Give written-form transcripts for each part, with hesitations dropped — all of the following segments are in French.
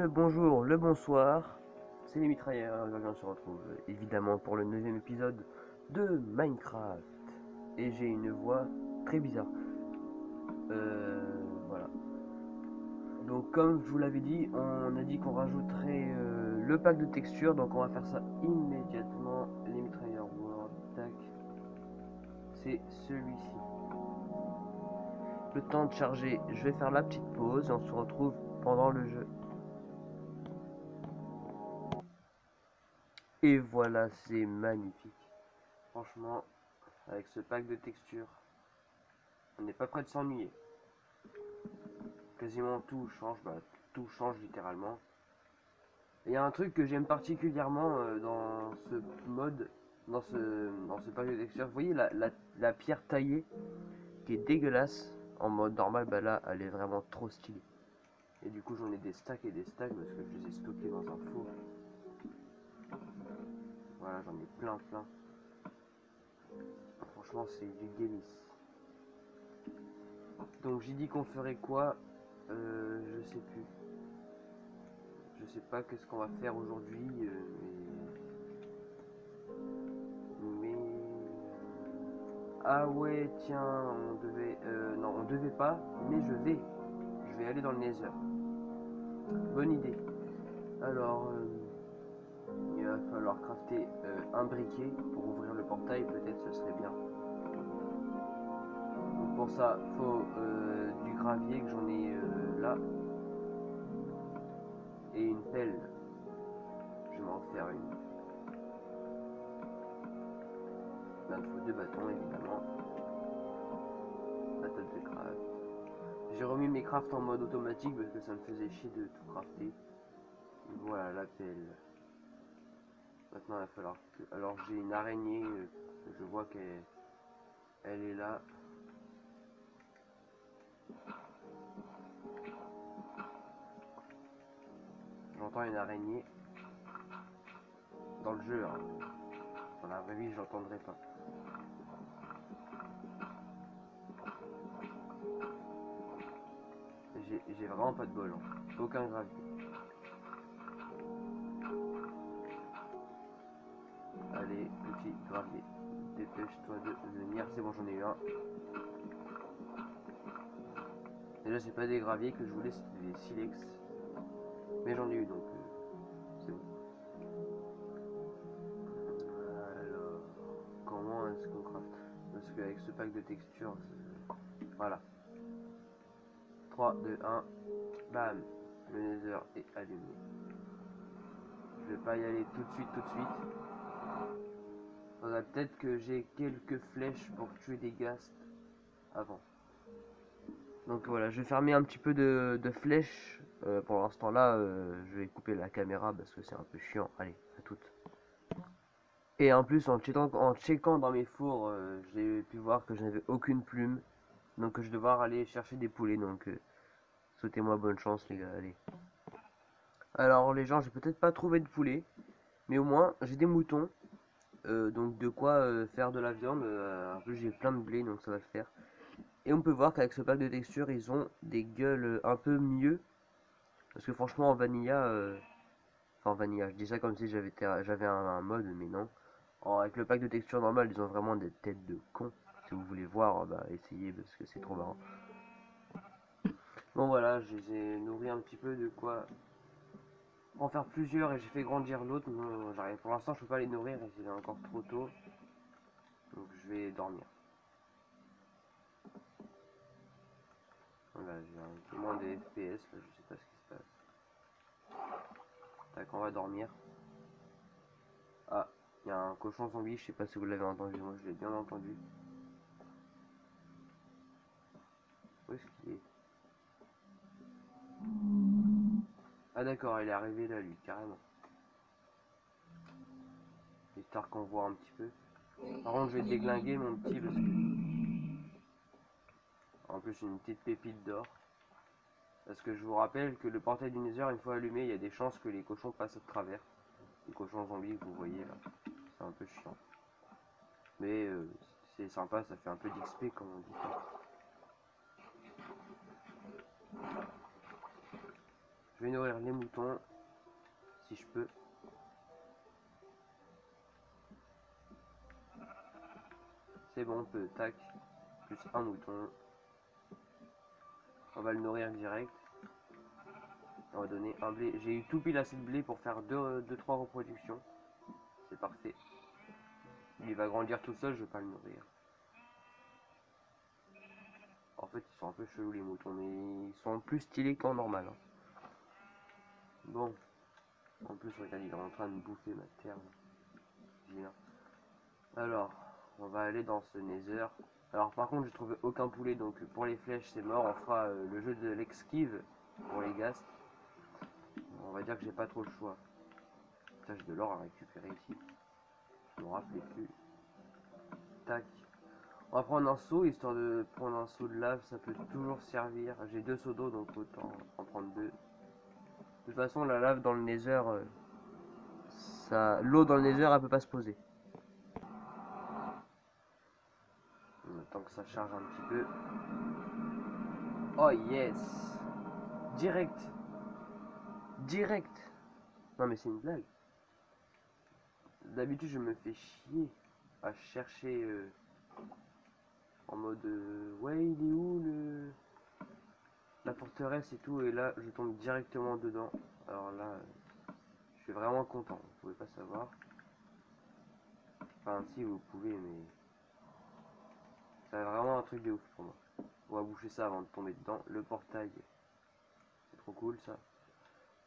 le bonjour, le bonsoir, c'est les mitrailleurs, aujourd'hui on se retrouve évidemment pour le 9e épisode de Minecraft. Et j'ai une voix très bizarre. Voilà. Donc comme je vous l'avais dit, on a dit qu'on rajouterait le pack de textures, donc on va faire ça immédiatement. Les mitrailleurs World, tac. C'est celui-ci. Le temps de charger, je vais faire la petite pause et on se retrouve pendant le jeu. Et voilà, c'est magnifique. Franchement, avec ce pack de textures, on n'est pas prêt de s'ennuyer. Quasiment tout change, tout change littéralement. Il y a un truc que j'aime particulièrement dans ce mode, dans ce pack de textures. Vous voyez la pierre taillée qui est dégueulasse en mode normal, bah là elle est vraiment trop stylée. Et du coup j'en ai des stacks et des stacks parce que je les ai stockés dans un four. Voilà, j'en ai plein. Franchement c'est du délice. Donc j'ai dit qu'on ferait quoi, je sais plus. Je sais pas qu'est-ce qu'on va faire aujourd'hui, mais... Ah ouais, tiens, on devait... non, on devait pas, mais je vais aller dans le Nether. Bonne idée. Alors, il va falloir crafter un briquet pour ouvrir le portail, peut-être ce serait bien. Donc pour ça, faut du gravier que j'en ai là. Et une pelle. Je vais m'en faire une. Là, il faut deux bâtons, évidemment. La table de craft. J'ai remis mes crafts en mode automatique parce que ça me faisait chier de tout crafter. Voilà la pelle. Maintenant il va falloir que... Alors j'ai une araignée, je vois qu'elle est là. J'entends une araignée. Dans le jeu, hein. Dans la vraie vie je l'entendrai pas. J'ai vraiment pas de bol, hein. Aucun gravier. Allez, petit gravier, dépêche-toi de venir. C'est bon, j'en ai eu un. Déjà, c'est pas des graviers que je voulais, c'était des silex. Mais j'en ai eu donc c'est bon. Alors, comment est-ce qu'on craft? Parce qu'avec ce pack de textures, voilà. 3, 2, 1, bam, le nether est allumé. Je vais pas y aller tout de suite. Faudrait peut-être que j'ai quelques flèches pour tuer des ghasts avant. Donc voilà, je vais fermer un petit peu de flèches. Pour l'instant là, je vais couper la caméra parce que c'est un peu chiant. Allez, à toutes. Et en plus, en checkant dans mes fours, j'ai pu voir que je n'avais aucune plume. Donc je vais devoir aller chercher des poulets. Donc souhaitez-moi bonne chance les gars, allez. Alors les gens, j'ai peut-être pas trouvé de poulet. Mais au moins, j'ai des moutons. Donc de quoi faire de la viande. En plus, j'ai plein de blé, donc ça va le faire. Et on peut voir qu'avec ce pack de textures, ils ont des gueules un peu mieux. Parce que franchement, en vanilla... enfin, en vanilla, je dis ça comme si j'avais un mode, mais non. Avec le pack de textures normal, ils ont vraiment des têtes de cons. Si vous voulez voir, bah essayez parce que c'est trop marrant. Bon voilà, je les ai nourris un petit peu de quoi en faire plusieurs et j'ai fait grandir l'autre. Pour l'instant, je peux pas les nourrir, il est encore trop tôt. Donc je vais dormir. Voilà, j'ai un peu moins de FPS, là, je sais pas ce qui se passe. Tac, on va dormir. Ah, il y a un cochon zombie, je sais pas si vous l'avez entendu, moi je l'ai bien entendu. Où est-ce qu'il est? Ah d'accord, il est arrivé là lui, carrément. Histoire qu'on voit un petit peu. Par contre je vais te déglinguer mon petit parce que... En plus une petite pépite d'or. Parce que je vous rappelle que le portail du Nether, une fois allumé, il y a des chances que les cochons passent à travers. Les cochons zombies que vous voyez là. C'est un peu chiant. Mais c'est sympa, ça fait un peu d'XP comme on dit. Je vais nourrir les moutons, si je peux. C'est bon, on peut, tac, plus un mouton. On va le nourrir direct. On va donner un blé. J'ai eu tout pile assez de blé pour faire 2-3 reproductions. C'est parfait. Il va grandir tout seul, je vais pas le nourrir. En fait, ils sont un peu chelous les moutons, mais ils sont plus stylés qu'en normal. Hein. Bon. En plus, regarde, il est en train de bouffer ma terre. Bien. Alors, on va aller dans ce nether. Alors par contre, j'ai trouvé aucun poulet, donc pour les flèches, c'est mort. On fera le jeu de l'esquive pour les ghasts. On va dire que j'ai pas trop le choix. Putain, j'ai de l'or à récupérer ici. Je me rappelais plus. Tac. On va prendre un seau, histoire de prendre un seau de lave, ça peut toujours servir. J'ai 2 seaux d'eau, donc autant en prendre 2. De toute façon, la lave dans le nether, l'eau dans le nether, elle peut pas se poser. On attend que ça charge un petit peu. Oh yes! Direct! Direct! Non mais c'est une blague. D'habitude je me fais chier à chercher en mode ouais il est où la forteresse et tout, et là je tombe directement dedans. Alors là je suis vraiment content, vous pouvez pas savoir. Enfin si vous pouvez, mais c'est vraiment un truc de ouf pour moi. On va boucher ça avant de tomber dedans. Le portail, c'est trop cool ça.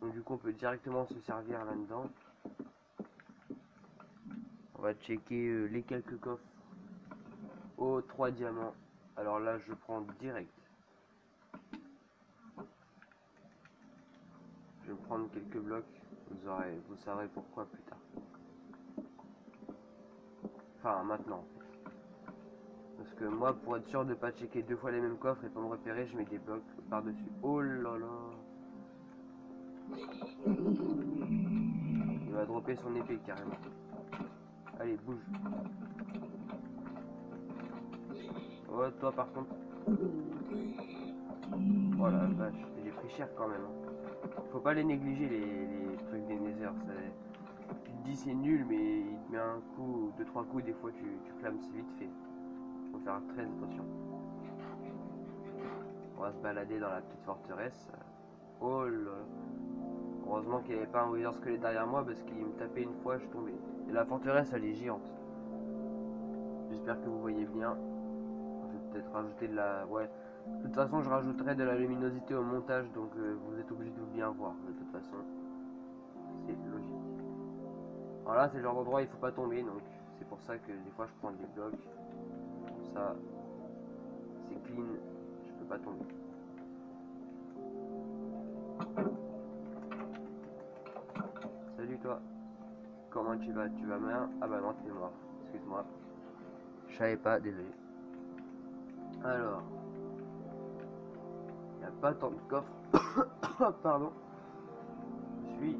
Donc du coup on peut directement se servir là-dedans. On va checker les quelques coffres aux 3 diamants. Alors là je prends direct. Je vais prendre quelques blocs. Vous saurez pourquoi plus tard. Enfin maintenant. Parce que moi, pour être sûr de pas checker 2 fois les mêmes coffres et pas me repérer, je mets des blocs par dessus. Oh là là. Il va dropper son épée carrément. Allez, bouge. Oh, toi par contre. Oh la vache, j'ai pris cher quand même. Faut pas les négliger les trucs des Nether. Tu te dis c'est nul, mais il te met un coup, 2-3 coups, des fois tu clames, c'est vite fait. Faut faire très attention. On va se balader dans la petite forteresse. Oh là là. Heureusement qu'il n'y avait pas un Wither Squelette derrière moi parce qu'il me tapait une fois, je tombais. Et la forteresse, elle est géante. J'espère que vous voyez bien. Je vais peut-être rajouter de la... Ouais. De toute façon, je rajouterai de la luminosité au montage, donc vous êtes obligé de bien voir. De toute façon, c'est logique. Alors là, c'est le genre d'endroit où il faut pas tomber, donc c'est pour ça que des fois je prends des blocs. Comme ça, c'est clean, je peux pas tomber. Salut toi. Comment tu vas? Tu vas bien? Ah bah non, t'es mort. Excuse-moi. Je savais pas, désolé. Alors, il n'y a pas tant de coffres. Pardon. Je suis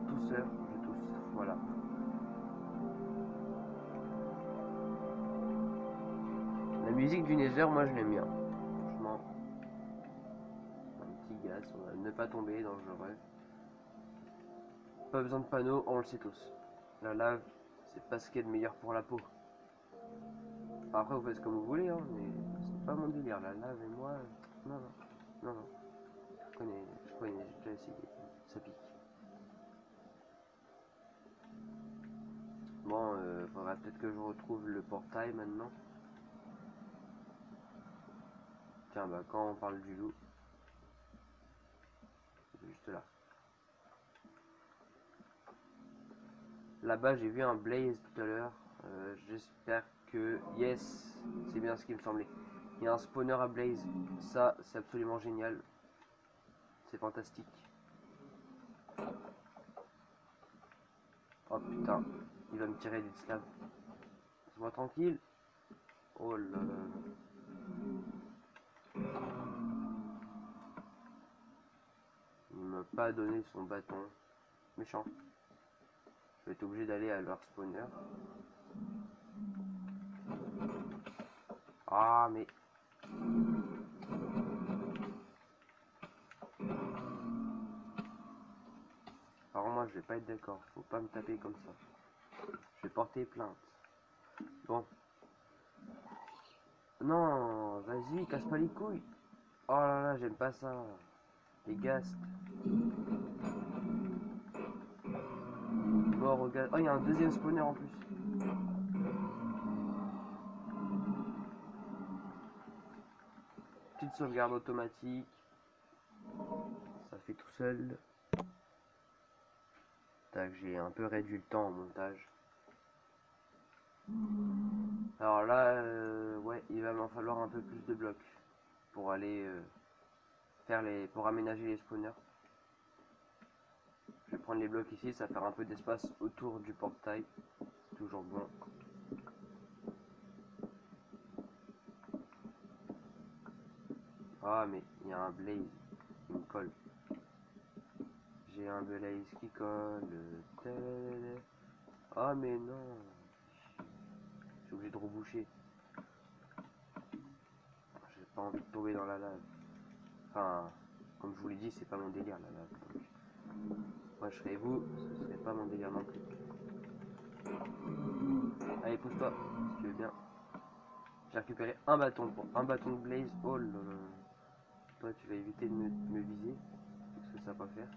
tousseur, je tousse. Voilà. La musique du Nether, moi je l'aime bien. Franchement. Un petit gaz, on va ne pas tomber, dangereux. Pas besoin de panneaux, on le sait tous. La lave, c'est pas ce qu'il y a de meilleur pour la peau. Après, vous faites comme vous voulez, hein, mais c'est pas mon délire. La lave et moi, non, non, non, non. Je connais, j'ai déjà essayé. Ça pique. Bon, faudra peut-être que je retrouve le portail maintenant. Tiens, bah quand on parle du loup, juste là. Là-bas, j'ai vu un blaze tout à l'heure. J'espère que... Yes, c'est bien ce qui me semblait. Il y a un spawner à blaze. Ça, c'est absolument génial. C'est fantastique. Oh putain, il va me tirer des slabs. Laisse-moi tranquille. Oh là là. Il m'a pas donné son bâton. Méchant. Je vais être obligé d'aller à leur spawner. Ah mais... moi je vais pas être d'accord. Faut pas me taper comme ça. Je vais porter plainte. Bon. Non, vas-y, casse pas les couilles. Oh là là, j'aime pas ça. Les ghasts. Mort au gaz. Oh, il y a un deuxième spawner en plus. Petite sauvegarde automatique. Ça fait tout seul. Tac, j'ai un peu réduit le temps en montage. Alors là, ouais, il va m'en falloir un peu plus de blocs pour aller pour aménager les spawners. Je vais prendre les blocs ici, ça va faire un peu d'espace autour du portail. Toujours bon. Ah mais il y a un blaze qui me colle. J'ai un blaze qui colle. Ah mais non. Je suis obligé de reboucher. J'ai pas envie de tomber dans la lave. Enfin, comme je vous l'ai dit, c'est pas mon délire la lave. Donc, moi je serais vous, ce serait pas mon délire non plus. Allez, pousse-toi, si tu veux bien. J'ai récupéré un bâton de blaze. Oh là là. Toi, tu vas éviter de me viser. Parce que ça va pas faire.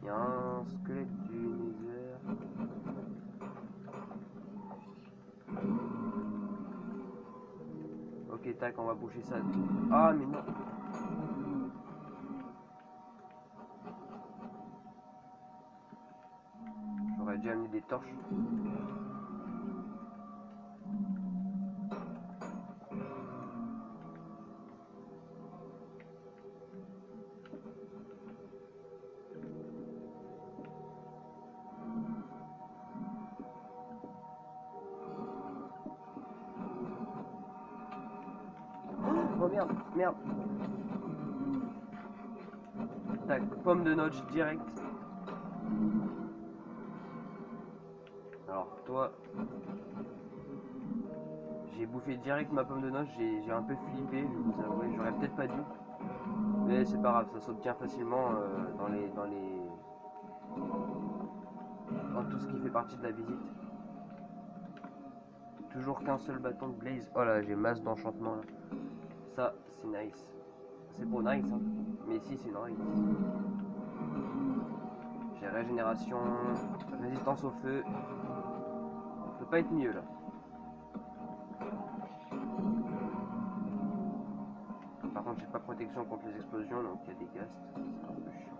Il y a un squelette du Nether. Ok, tac, on va boucher ça. Ah, mais non. J'aurais dû amener des torches. Oh merde, merde. Tac, pomme de notch direct. Alors, toi, j'ai bouffé direct ma pomme de notch. J'ai un peu flippé, je vais vous avouer. J'aurais peut-être pas dû. Mais c'est pas grave, ça s'obtient facilement dans tout ce qui fait partie de la visite. Toujours qu'un seul bâton de blaze. Oh là, j'ai masse d'enchantement là. Ça, c'est nice. C'est pour nice, hein. Mais si, c'est nice. J'ai régénération, résistance au feu. Ça peut pas être mieux là. Par contre, j'ai pas protection contre les explosions, donc il y a des ghasts. C'est un peu chiant.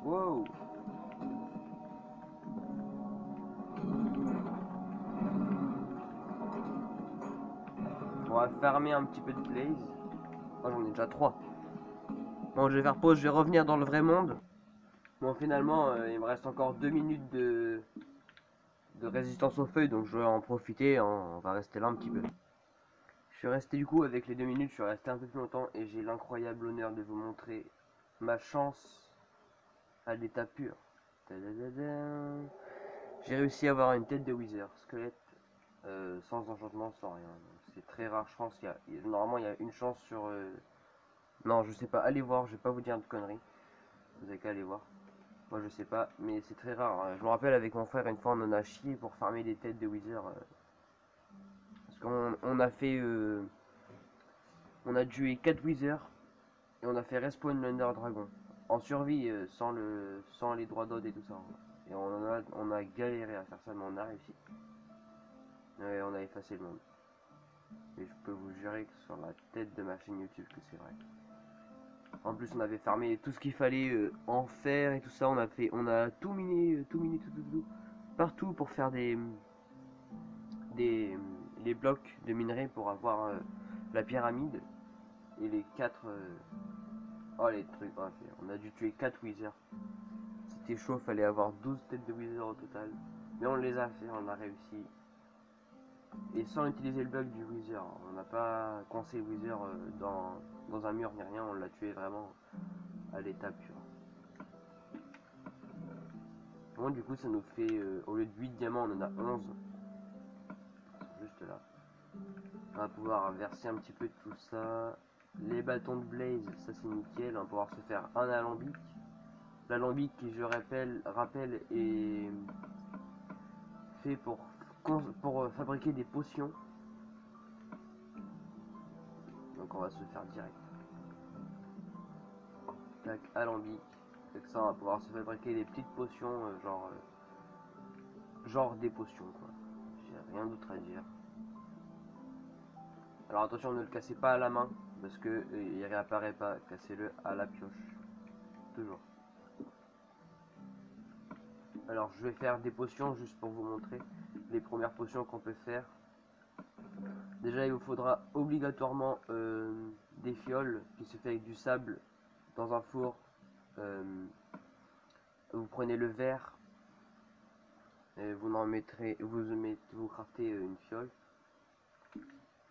Wow! On va farmer un petit peu de blaze. Oh, j'en ai déjà 3. Bon, je vais faire pause, je vais revenir dans le vrai monde. Bon, finalement, il me reste encore 2 minutes de résistance aux feuilles, donc je vais en profiter. Hein, on va rester là un petit peu. Je suis resté du coup avec les 2 minutes, je suis resté un peu plus longtemps et j'ai l'incroyable honneur de vous montrer ma chance à l'état pur. J'ai réussi à avoir une tête de wither, squelette, sans enchantement, sans rien. C'est très rare, je pense. Normalement, il y a une chance sur... Non, je sais pas, allez voir, je vais pas vous dire de conneries. Vous avez qu'à aller voir. Moi, je sais pas, mais c'est très rare. Je me rappelle avec mon frère, une fois, on en a chié pour farmer des têtes de wither. Parce qu'on a fait... on a tué 4 withers et on a fait respawn l'Under Dragon. En survie, sans les droits d'ode et tout ça. Et on a galéré à faire ça, mais on a réussi. Et on a effacé le monde. Et je peux vous jurer que sur la tête de ma chaîne YouTube que c'est vrai. En plus, on avait farmé tout ce qu'il fallait en fer et tout ça. On a tout miné, tout, partout pour faire les blocs de minerai pour avoir la pyramide et les 4 oh les trucs. Bref, on a dû tuer 4 withers. C'était chaud, fallait avoir 12 têtes de wither au total. Mais on les a fait, on a réussi. Et sans utiliser le bug du wither. On n'a pas coincé le wither dans un mur ni rien, on l'a tué vraiment à l'état pur. Bon, du coup, ça nous fait, au lieu de 8 diamants, on en a 11. Juste là. On va pouvoir verser un petit peu de tout ça. Les bâtons de blaze, ça c'est nickel. On va pouvoir se faire un alambic. L'alambic qui, je rappelle, est fait pour fabriquer des potions. Donc on va se faire direct. Tac, alambic. Avec ça, on va pouvoir se fabriquer des petites potions, genre des potions, quoi. J'ai rien d'autre à dire. Alors attention, ne le cassez pas à la main, parce que il réapparaît pas. Cassez-le à la pioche. Toujours. Alors je vais faire des potions juste pour vous montrer les premières potions qu'on peut faire. Déjà il vous faudra obligatoirement des fioles qui se fait avec du sable dans un four. Vous prenez le verre et vous en mettrez, vous craftez une fiole.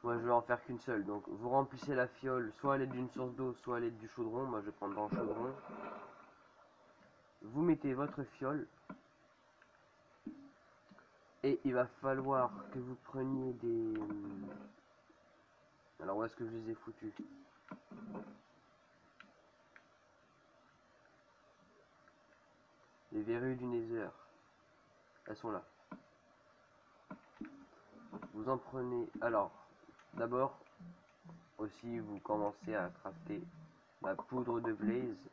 Moi je vais en faire qu'une seule, donc vous remplissez la fiole soit à l'aide d'une source d'eau, soit à l'aide du chaudron. Moi je vais prendre dans le chaudron. Vous mettez votre fiole. Et il va falloir que vous preniez des... Alors où est-ce que je les ai foutus? Les verrues du Nether. Elles sont là. Vous en prenez... Alors, d'abord, aussi vous commencez à crafter la poudre de blaze.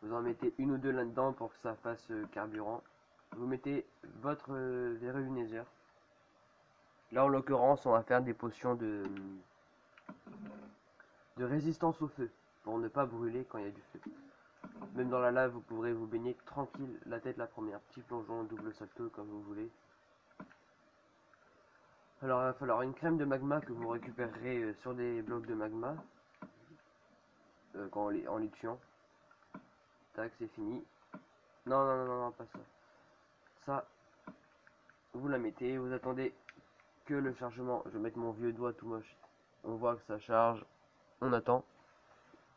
Vous en mettez une ou deux là-dedans pour que ça fasse carburant. Vous mettez votre verrue du Nether. Là en l'occurrence on va faire des potions de résistance au feu. Pour ne pas brûler quand il y a du feu. Même dans la lave, vous pourrez vous baigner tranquille, la tête la première. Petit plongeon, double salto, comme vous voulez. Alors, il va falloir une crème de magma que vous récupérerez sur des blocs de magma. En les tuant. Tac, c'est fini. Non, non, non, non, non, pas ça. Ça, vous la mettez, vous attendez que le chargement... Je vais mettre mon vieux doigt tout moche. On voit que ça charge. On attend.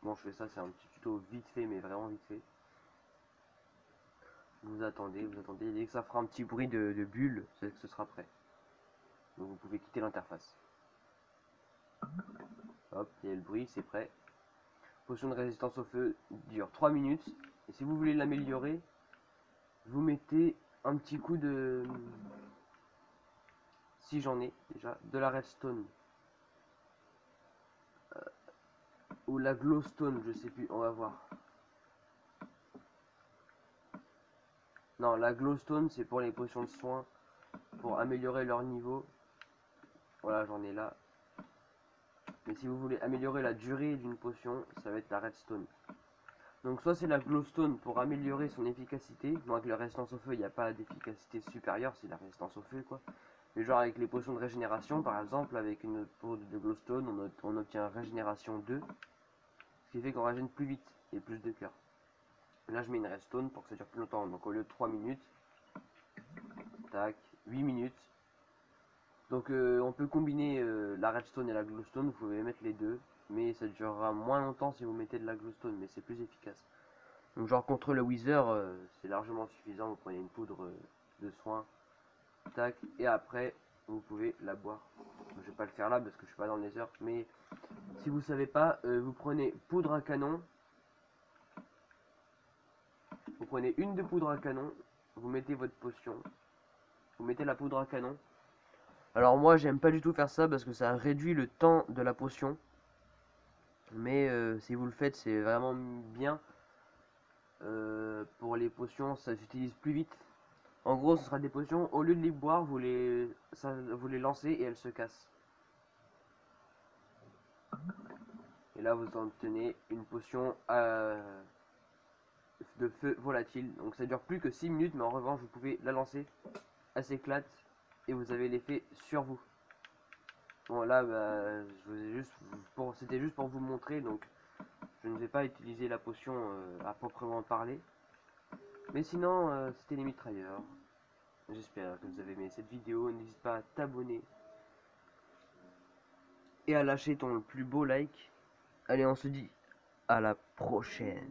Bon, je fais ça, c'est un petit tuto vite fait, mais vraiment vite fait. Vous attendez. Dès que ça fera un petit bruit de bulle, c'est que ce sera prêt. Donc vous pouvez quitter l'interface. Hop, il y a le bruit, c'est prêt. Potion de résistance au feu dure 3 minutes. Et si vous voulez l'améliorer, vous mettez un petit coup de... Si j'en ai déjà, de la redstone. Ou la glowstone, je sais plus, on va voir. Non, la glowstone c'est pour les potions de soins, pour améliorer leur niveau. Voilà, j'en ai là. Mais si vous voulez améliorer la durée d'une potion, ça va être la redstone. Donc soit c'est la glowstone pour améliorer son efficacité. Donc avec la résistance au feu, il n'y a pas d'efficacité supérieure, c'est la résistance au feu quoi. Mais genre avec les potions de régénération, par exemple, avec une poudre de glowstone, on obtient régénération 2. Ce qui fait qu'on régène plus vite et plus de cœur. Là je mets une redstone pour que ça dure plus longtemps. Donc au lieu de 3 minutes, tac, 8 minutes. Donc on peut combiner la redstone et la glowstone, vous pouvez mettre les deux. Mais ça durera moins longtemps si vous mettez de la glowstone, mais c'est plus efficace. Donc genre contre le wither, c'est largement suffisant, vous prenez une poudre de soin, tac, et après vous pouvez la boire. Je vais pas le faire là parce que je suis pas dans le nether, mais si vous savez pas, vous prenez poudre à canon, vous prenez une de poudre à canon, vous mettez votre potion, vous mettez la poudre à canon. Alors moi j'aime pas du tout faire ça parce que ça réduit le temps de la potion. Mais si vous le faites, c'est vraiment bien. Pour les potions, ça s'utilise plus vite. En gros, ce sera des potions, au lieu de les boire, vous les lancez et elles se cassent. Et là, vous obtenez une potion de feu volatile. Donc ça dure plus que 6 minutes, mais en revanche, vous pouvez la lancer, elle s'éclate et vous avez l'effet sur vous. Bon là, bah, c'était juste pour vous montrer, donc je ne vais pas utiliser la potion à proprement parler. Mais sinon, c'était les mitrailleurs. J'espère que vous avez aimé cette vidéo. N'hésite pas à t'abonner et à lâcher ton plus beau like. Allez, on se dit à la prochaine.